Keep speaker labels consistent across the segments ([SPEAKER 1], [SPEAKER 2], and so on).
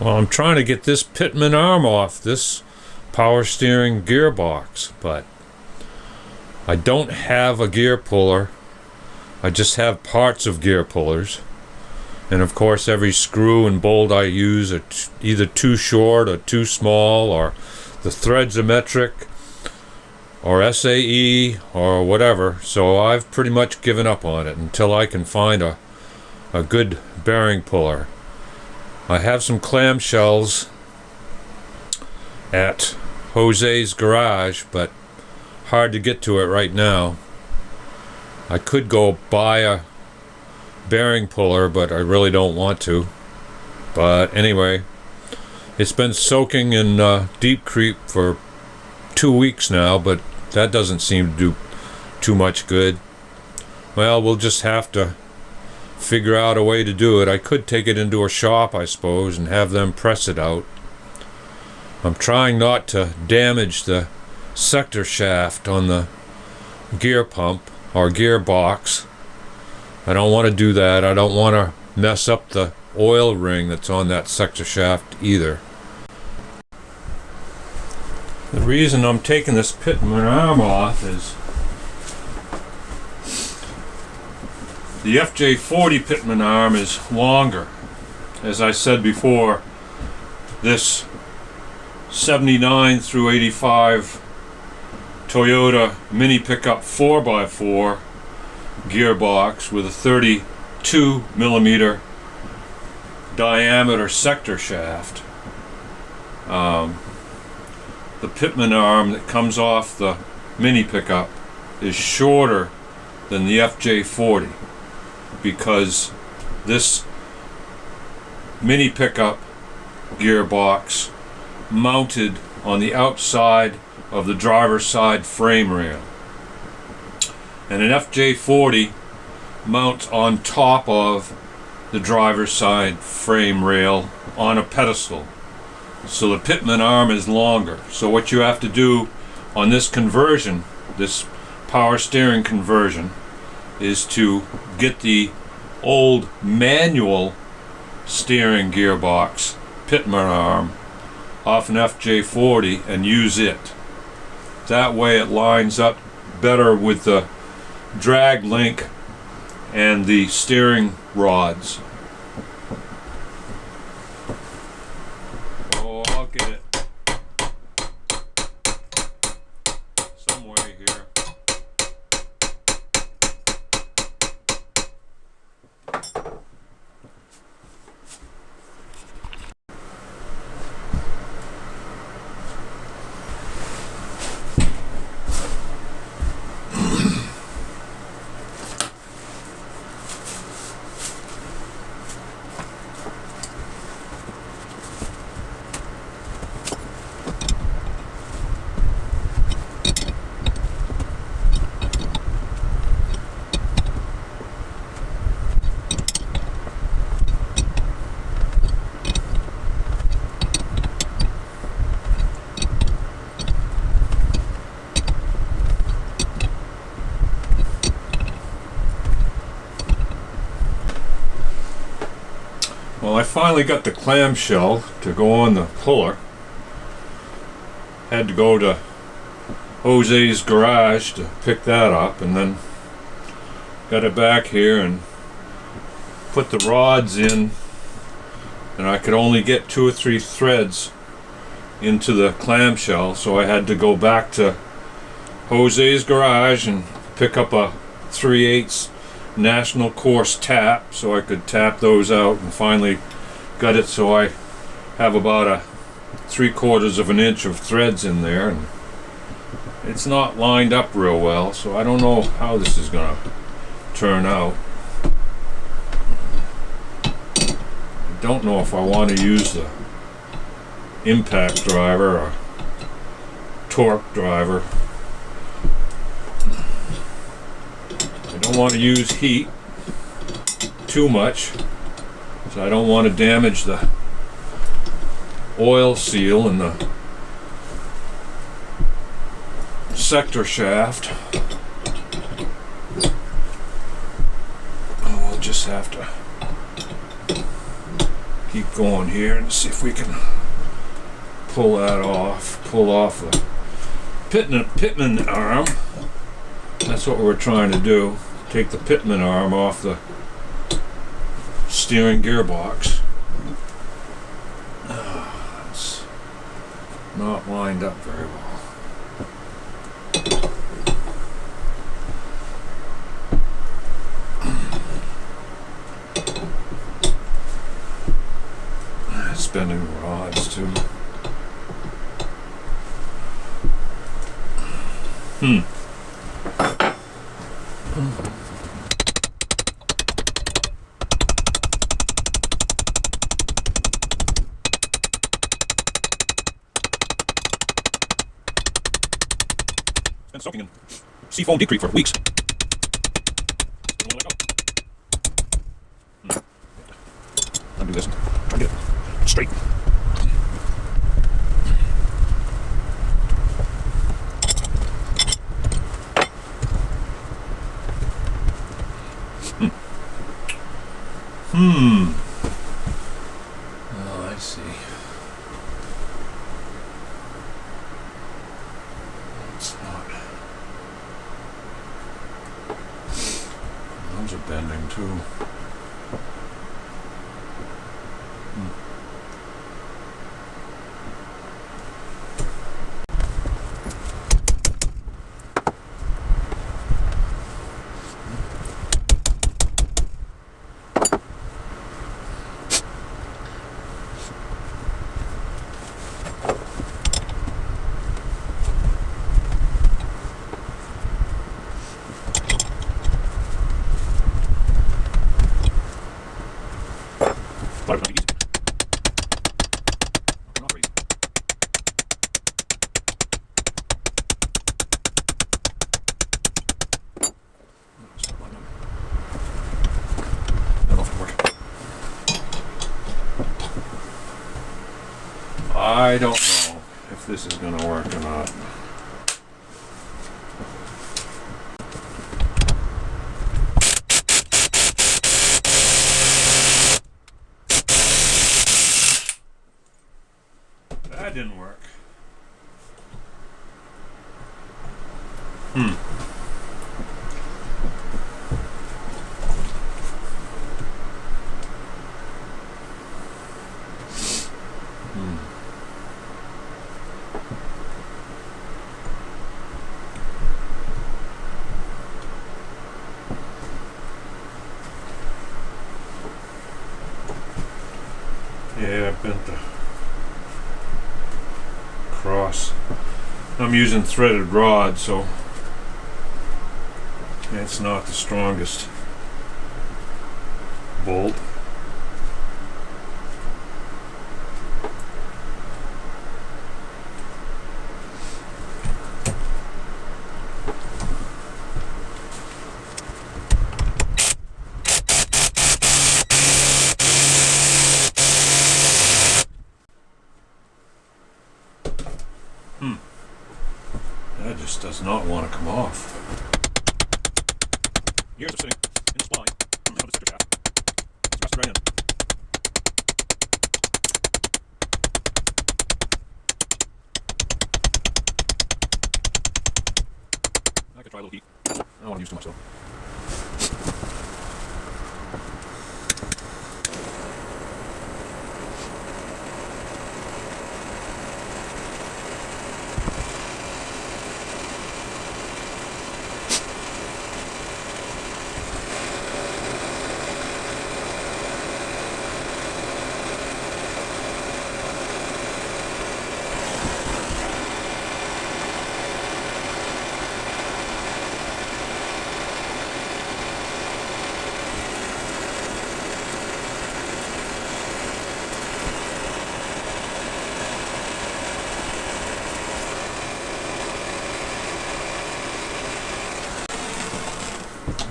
[SPEAKER 1] Well, I'm trying to get this Pitman arm off this power steering gearbox, but I don't have a gear puller. I just have parts of gear pullers. And of course every screw and bolt I use are either too short or too small, or the threads are metric or SAE or whatever. So I've pretty much given up on it until I can find a good bearing puller. I have some clamshells at Jose's garage, but hard to get to it right now. I could go buy a bearing puller, but I really don't want to. But anyway, it's been soaking in deep creep for 2 weeks now, but that doesn't seem to do too much good. Well, we'll just have to figure out a way to do it. I could take it into a shop, I suppose, and have them press it out. I'm trying not to damage the sector shaft on the gear pump or gearbox. I don't want to do that. I don't want to mess up the oil ring that's on that sector shaft either. The reason I'm taking this Pitman arm off is the FJ40 Pitman arm is longer. As I said before, this 79 through 85 Toyota mini pickup 4x4 gearbox with a 32 millimeter diameter sector shaft. The Pitman arm that comes off the mini pickup is shorter than the FJ40, because this mini pickup gearbox mounted on the outside of the driver's side frame rail, and an FJ40 mounts on top of the driver's side frame rail on a pedestal. So the Pitman arm is longer. So what you have to do on this conversion, this power steering conversion, is to get the old manual steering gearbox Pitman arm off an FJ40 and use it. That way it lines up better with the drag link and the steering rods. Oh, I'll get it somewhere here. Well, I finally got the clamshell to go on the puller. Had to go to Jose's garage to pick that up, and then got it back here and put the rods in, and I could only get 2 or 3 threads into the clamshell, so I had to go back to Jose's garage and pick up a 3/8 National Course tap so I could tap those out, and finally got it so I have about a 3/4 of an inch of threads in there, and it's not lined up real well, so I don't know how this is gonna turn out. I don't know if I want to use the impact driver or torque driver. I don't want to use heat too much, so I don't want to damage the oil seal in the sector shaft. Oh, we'll just have to keep going here and see if we can pull that off. Pull off the Pitman arm. That's what we're trying to do. Take the Pitman arm off the steering gearbox. It's not lined up very well. Spinning rods too. Been soaking in seafoam decrete for weeks. Undo this and try to get it straight. Oh, I see. It's not. Those are bending too. I don't know if this is going to work or not. That didn't work. Yeah, I bent the cross. I'm using threaded rod, so it's not the strongest bolt. That just does not want to come off. Gears are sitting in the spline of the sector shaft. Let's press it right in. I could try a little heat. I don't want to use too much though.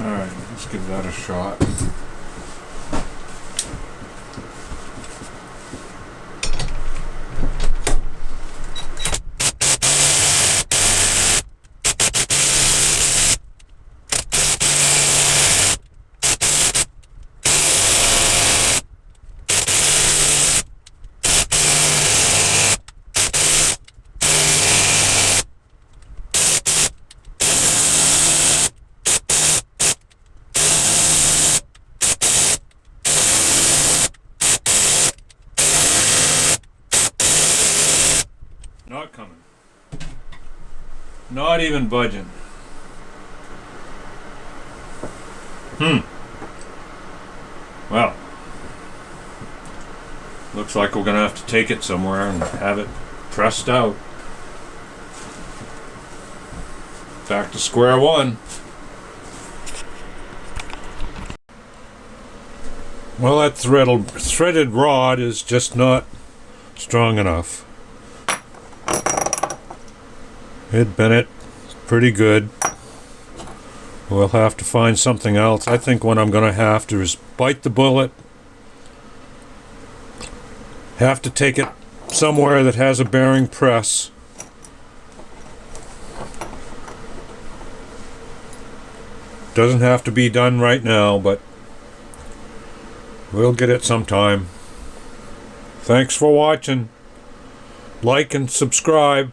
[SPEAKER 1] Alright, let's give that a shot. Not coming. Not even budging. Well, looks like we're gonna have to take it somewhere and have it pressed out. Back to square one. Well, that threaded rod is just not strong enough. It bent it pretty good. We'll have to find something else. I think what I'm going to have to is bite the bullet. Have to take it somewhere that has a bearing press. Doesn't have to be done right now, but we'll get it sometime. Thanks for watching. Like and subscribe.